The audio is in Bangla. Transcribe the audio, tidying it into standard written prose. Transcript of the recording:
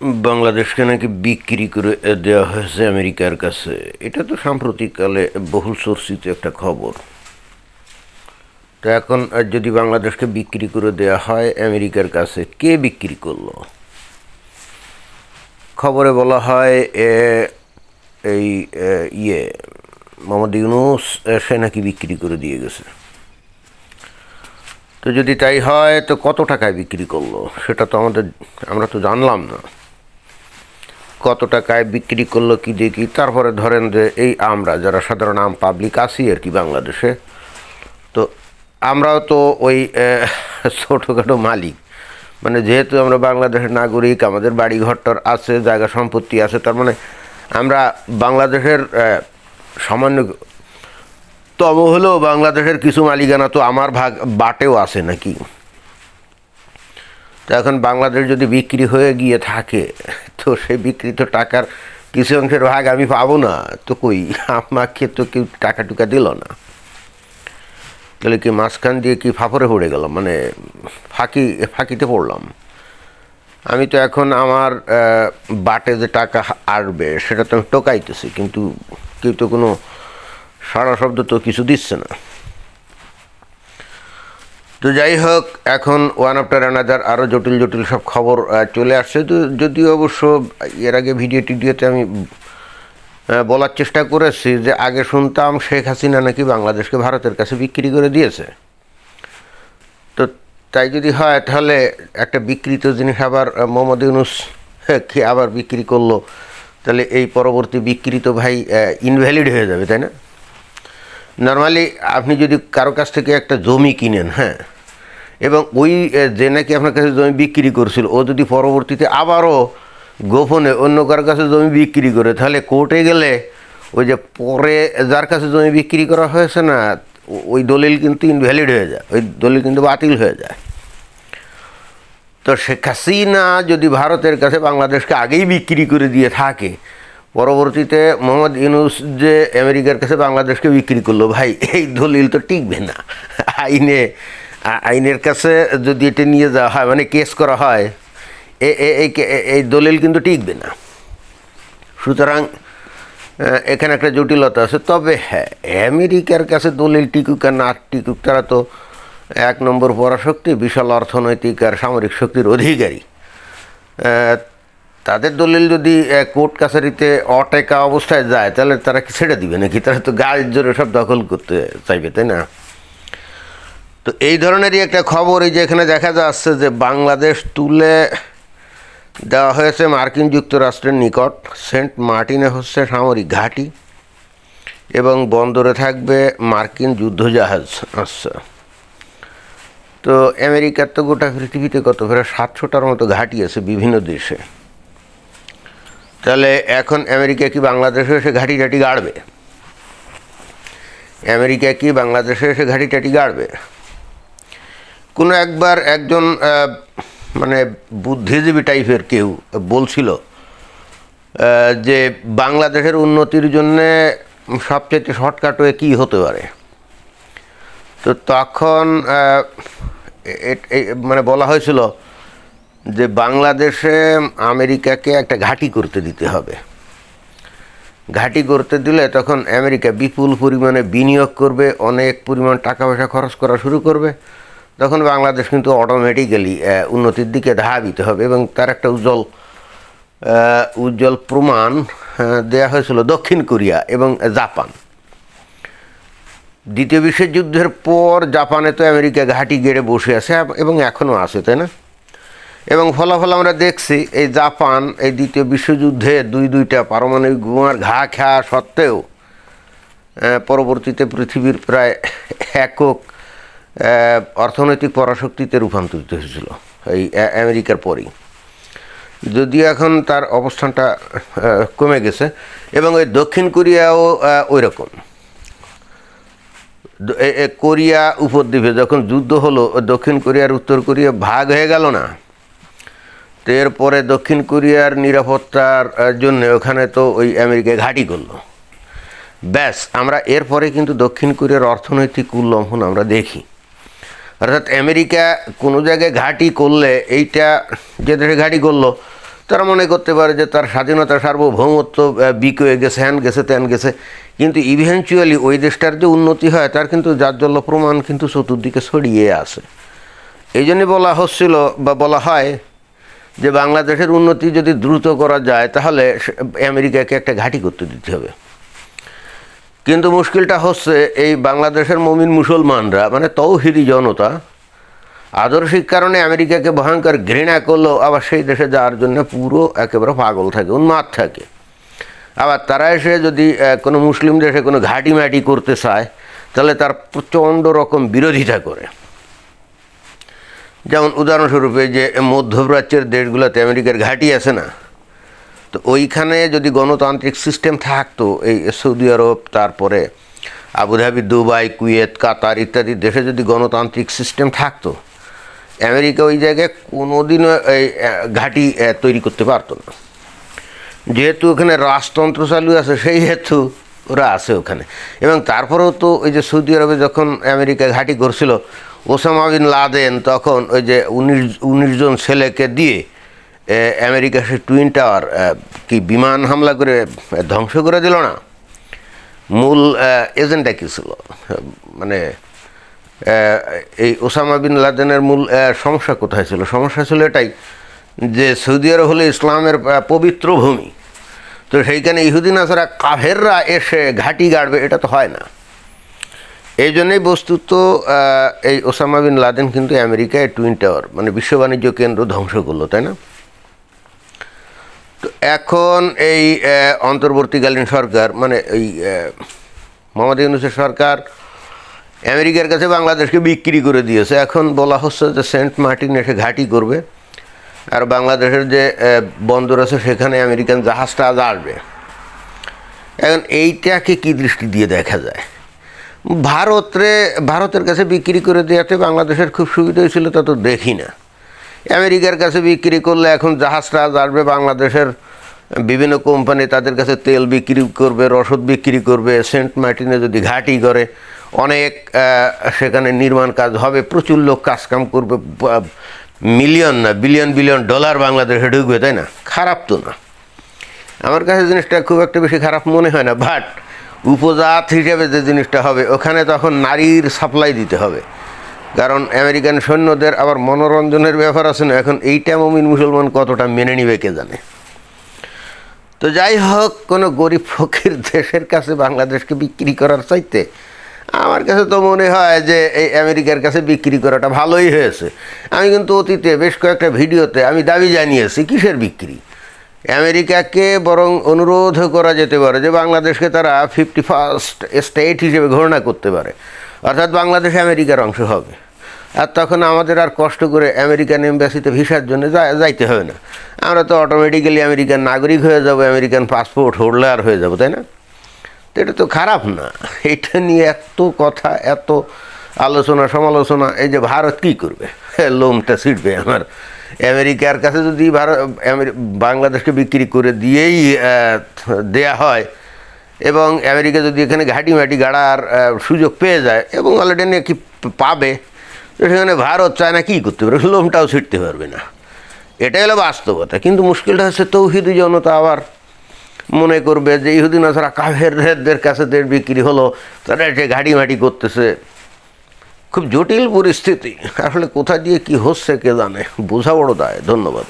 বাংলাদেশকে নাকি বিক্রি করে দেওয়া হয়েছে আমেরিকার কাছে। এটা তো সাম্প্রতিককালে বহুল চর্চিত একটা খবর। তো এখন যদি বাংলাদেশকে বিক্রি করে দেওয়া হয় আমেরিকার কাছে, কে বিক্রি করলো? খবরে বলা হয় এই মোহাম্মদ ইউনূস সে নাকি বিক্রি করে দিয়ে গেছে। তো যদি তাই হয় তো কত টাকায় বিক্রি করলো সেটা তো আমরা তো জানলাম না। কত টাকায় বিক্রি করলো কি দেখি, তারপরে ধরেন যে এই আমরা যারা সাধারণ পাবলিক আছি আর কি বাংলাদেশে, তো আমরাও তো ওই ছোটোখাটো মালিক। মানে যেহেতু আমরা বাংলাদেশের নাগরিক, আমাদের বাড়ি ঘরটার আছে, জায়গা সম্পত্তি আছে, তার মানে আমরা বাংলাদেশের সামান্য তব হলেও বাংলাদেশের কিছু মালিকানা তো আমার ভাগ বাটেও আছে নাকি। তো এখন বাংলাদেশ যদি বিক্রি হয়ে গিয়ে থাকে তো সেই বিক্রিত টাকার কিছু অংশের ভাগ আমি পাবো না তো কই? আমাকে তো কেউ টাকা টুকা দিল না, তাহলে কি মাঝখান দিয়ে কি ফাফরে পড়ে গেলাম, মানে ফাঁকিতে পড়লাম। আমি তো এখন আমার বাটে যে টাকা আসবে সেটা তো আমি টোকাইতেছি, কিন্তু কেউ তো কোনো সারা শব্দ তো কিছু দিচ্ছে না। তো যাই হোক, এখন ওয়ান আফটার অ্যানাদার আরও জটিল জটিল সব খবর চলে আসছে। তো যদিও অবশ্য এর আগে ভিডিওতে আমি বলার চেষ্টা করেছি যে আগে শুনতাম শেখ হাসিনা নাকি বাংলাদেশকে ভারতের কাছে বিক্রি করে দিয়েছে। তো তাই যদি হয় তাহলে একটা বিকৃত জিনিস আবার মোহাম্মদ ইউনূস কি আবার বিক্রি করলো, তাহলে এই পরবর্তী বিকৃত ভাই ইনভ্যালিড হয়ে যাবে, তাই না? নর্মালি আপনি যদি কারো কাছ থেকে একটা জমি কিনেন, হ্যাঁ, এবং ওই যে নাকি আপনার কাছে জমি বিক্রি করছিল ও যদি পরবর্তীতে আবারও গোপনে অন্য কারোর কাছে জমি বিক্রি করে, তাহলে কোর্টে গেলে ওই যে পরে যার কাছে জমি বিক্রি করা হয়েছে না, ওই দলিল কিন্তু ইনভ্যালিড হয়ে যায়, ওই দলিল কিন্তু বাতিল হয়ে যায়। তো শেখ হাসিনা যদি ভারতের কাছে বাংলাদেশকে আগেই বিক্রি করে দিয়ে থাকে, পরবর্তীতে মোহাম্মদ ইউনূস যে আমেরিকার কাছে বাংলাদেশকে বিক্রি করলো, ভাই এই দলিল তো টিকবে না। আইনের কাছে যদি এটা নিয়ে যাওয়া হয়, মানে কেস করা হয়, এই দলিল কিন্তু টিকবে না। সুতরাং এখানে একটা জটিলতা আছে। তবে হ্যাঁ, আমেরিকার কাছে দলিল টিকুক আর না টিকুক, তারা তো এক নম্বর পরাশক্তি, বিশাল অর্থনৈতিক আর সামরিক শক্তির অধিকারী। তাদের দলিল যদি কোর্ট কাছারিতে অটেকা অবস্থায় যায়, তাহলে তারা কি ছেড়ে দিবে নাকি? তারা তো গায়ের জোরে সব দখল করতে চাইবে, তাই না? তো এই ধরনেরই একটা খবর এই যে এখানে দেখা যাচ্ছে যে বাংলাদেশ তুলে দেওয়া হয়েছে মার্কিন যুক্তরাষ্ট্রের নিকট। সেন্ট মার্টিনে হচ্ছে সামরিক ঘাঁটি এবং বন্দরে থাকবে মার্কিন যুদ্ধজাহাজ। আচ্ছা, তো আমেরিকার তো গোটা পৃথিবীতে কত প্রায় 700টার মতো ঘাঁটি আছে বিভিন্ন দেশে। তাহলে এখন আমেরিকা কি বাংলাদেশে এসে ঘাঁটি গাড়বে? আমেরিকা কি বাংলাদেশে এসে ঘাঁটি গাড়বে? কোনো একবার একজন মানে বুদ্ধিজীবী টাইপের কেউ বলছিল যে বাংলাদেশের উন্নতির জন্যে সবচেয়ে শর্টকাট ওয়ে কী হতে পারে। তো তখন মানে বলা হয়েছিল যে বাংলাদেশে আমেরিকাকে একটা ঘাঁটি করতে দিতে হবে। ঘাঁটি করতে দিলে তখন আমেরিকা বিপুল পরিমাণে বিনিয়োগ করবে, অনেক পরিমাণ টাকা পয়সা খরচ করা শুরু করবে। তখন বাংলাদেশ কিন্তু অটোমেটিক্যালি উন্নতির দিকে ধাবিত হবে। এবং তার একটা উজ্জ্বল প্রমাণ দেয়া হয়েছিল দক্ষিণ কোরিয়া এবং জাপান। দ্বিতীয় বিশ্বযুদ্ধের পর জাপানে তো আমেরিকা ঘাঁটি গেড়ে বসে আছে এবং এখনও আছে, তাই না? এবং ফলাফল আমরা দেখছি, এই জাপান এই দ্বিতীয় বিশ্বযুদ্ধে দুইটা পারমাণবিক বোমার ঘা খাওয়া সত্ত্বেও পরবর্তীতে পৃথিবীর প্রায় একক অর্থনৈতিক পরাশক্তিতে রূপান্তরিত হয়েছিল এই আমেরিকার পরই। যদিও এখন তার অবস্থানটা কমে গেছে। এবং ওই দক্ষিণ কোরিয়াও ওই রকম। কোরিয়া উপদ্বীপে যখন যুদ্ধ হলো, দক্ষিণ কোরিয়ার উত্তর কোরিয়া ভাগ হয়ে গেল না, তো এরপরে দক্ষিণ কোরিয়ার নিরাপত্তার জন্য ওখানে তো ওই আমেরিকা ঘাঁটি করলো। ব্যাস, আমরা এরপরে কিন্তু দক্ষিণ কোরিয়ার অর্থনৈতিক উল্লঙ্ঘন আমরা দেখি। অর্থাৎ আমেরিকা কোনো জায়গায় ঘাঁটি করলে, এইটা যে দেশে ঘাঁটি করলো তারা মনে করতে পারে যে তার স্বাধীনতা সার্বভৌমত্ব বিকয়ে গেছে, হ্যান গেছে ত্যান গেছে, কিন্তু ইভেনচুয়ালি ওই দেশটার যে উন্নতি হয় তার কিন্তু জাজ্বল্য প্রমাণ কিন্তু চতুর্দিকে ছড়িয়ে আছে। এই জন্যই বলা হচ্ছিল বা বলা হয় যে বাংলাদেশের উন্নতি যদি দ্রুত করা যায় তাহলে আমেরিকাকে একটা ঘাঁটি করতে দিতে হবে। কিন্তু মুশকিলটা হচ্ছে এই বাংলাদেশের মুমিন মুসলমানরা, মানে তৌহিদি জনতা, আদর্শিক কারণে আমেরিকাকে ভয়ঙ্কর ঘৃণা করলেও আবার সেই দেশে যাওয়ার জন্য পুরো একেবারে পাগল থাকে, উন্মাদ থাকে। আবার তারা এসে যদি কোনো মুসলিম দেশে কোনো ঘাঁটি মাটি করতে চায় তাহলে তার প্রচণ্ড রকম বিরোধিতা করে। যেমন উদাহরণস্বরূপ এই যে মধ্যপ্রাচ্যের দেশগুলোতে আমেরিকার ঘাঁটি আছে না, তো ওইখানে যদি গণতান্ত্রিক সিস্টেম থাকতো, এই সৌদি আরব, তারপরে আবুধাবি, দুবাই, কুয়েত, কাতার ইত্যাদি দেশে যদি গণতান্ত্রিক সিস্টেম থাকতো, আমেরিকা ওই জায়গায় কোনোদিনও এই ঘাঁটি তৈরি করতে পারতো না। যেহেতু ওখানে রাজতন্ত্র চালু আছে সেই হেতু ওরা আছে ওখানে। এবং তারপরেও তো ওই যে সৌদি আরবে যখন আমেরিকা ঘাঁটি করছিল, ওসামা বিন লাদেন তখন ওই যে 19 জন ছেলেকে দিয়ে আমেরিকা সে টুইন টাওয়ার কি বিমান হামলা করে ধ্বংস করে দিল না? মূল এজেন্ডা কী ছিল? মানে এই ওসামা বিন লাদেনের মূল সমস্যা কোথায় ছিল? সমস্যা ছিল এটাই যে সৌদি আরব হলো ইসলামের পবিত্র ভূমি, তো সেইখানে ইহুদি নাসারা কাফেররা এসে ঘাঁটি গাড়বে, এটা তো হয় না। এই জন্যই বস্তুত এই ওসামা বিন লাদেন কিন্তু আমেরিকায় টুইন টাওয়ার মানে বিশ্ব বাণিজ্য কেন্দ্র ধ্বংস করলো, তাই না? তো এখন এই অন্তর্বর্তীকালীন সরকার, মানে এই মোহাম্মদ ইউনূসের সরকার আমেরিকার কাছে বাংলাদেশকে বিক্রি করে দিয়েছে। এখন বলা হচ্ছে যে সেন্ট মার্টিন এসে ঘাঁটি করবে, আর বাংলাদেশের যে বন্দর আছে সেখানে আমেরিকান জাহাজটা আজ আসবে। এখন এইটাকে কী দৃষ্টি দিয়ে দেখা যায়? ভারতের কাছে বিক্রি করে দেওয়াতে বাংলাদেশের খুব সুবিধা হয়েছিল তা তো দেখি না। আমেরিকার কাছে বিক্রি করলে এখন জাহাজটা আজ আসবে, বাংলাদেশের বিভিন্ন কোম্পানি তাদের কাছে তেল বিক্রি করবে, রসদ বিক্রি করবে। সেন্ট মার্টিনে যদি ঘাঁটি করে অনেক সেখানে নির্মাণ কাজ হবে, প্রচুর লোক কাজকাম করবে, মিলিয়ন না বিলিয়ন বিলিয়ন ডলার বাংলাদেশে ঢুকবে, তাই না? খারাপ তো না, আমার কাছে জিনিসটা খুব একটা বেশি খারাপ মনে হয় না। বাট উপজাত হিসেবে যে জিনিসটা হবে, ওখানে তখন নারীর সাপ্লাই দিতে হবে, কারণ আমেরিকান সৈন্যদের আবার মনোরঞ্জনের ব্যাপার আছে না। এখন এইটা মুমিন মুসলমান কতটা মেনে নিবে কে জানে। তো যাই হোক, কোনো গরিব ফকির দেশের কাছে বাংলাদেশকে বিক্রি করার চাইতে আমার কাছে তো মনে হয় যে এই আমেরিকার কাছে বিক্রি করাটা ভালোই হয়েছে। আমি কিন্তু অতীতে বেশ কয়েকটা ভিডিওতে আমি দাবি জানিয়েছি কিসের বিক্রি। আমেরিকাকে বরং অনুরোধ করা যেতে পারে যে বাংলাদেশকে তারা 51st স্টেট হিসেবে ঘোষণা করতে পারে, অর্থাৎ বাংলাদেশ আমেরিকার অংশ হবে। আর তখন আমাদের আর কষ্ট করে আমেরিকান এম্বাসিতে ভিসার জন্য যাইতে হবে না, আমরা তো অটোমেটিক্যালি আমেরিকান নাগরিক হয়ে যাব, আমেরিকান পাসপোর্ট হোল্ডার হয়ে যাব, তাই না? তো এটা তো খারাপ না। এটা নিয়ে এত কথা, এত আলোচনা সমালোচনা, এই যে ভারত কী করবে? লোমটা ছিটবে আমার। আমেরিকার কাছে যদি বাংলাদেশকে বিক্রি করে দিয়েই দেয়া হয় এবং আমেরিকা যদি এখানে ঘাঁটি মাটি গাড়ার সুযোগ পেয়ে যায় এবং অলরেডি নিয়ে কি পাবে, তো সেখানে ভারত চায় না কী করতে পারবে? লোমটাও ছিটতে পারবে না। এটাই হলো বাস্তবতা। কিন্তু মুশকিলটা হচ্ছে তৌহিদি জনতা আবার মনে করবে যে ইহুদি নাসারা কাফেরদের কাছে দেশ বিক্রি হলো, তারা এসে ঘাঁটি মাটি করতেছে। খুব জটিল পরিস্থিতি। আসলে কোথা দিয়ে কি হচ্ছে কে জানে, বোঝা বড় দায়। ধন্যবাদ।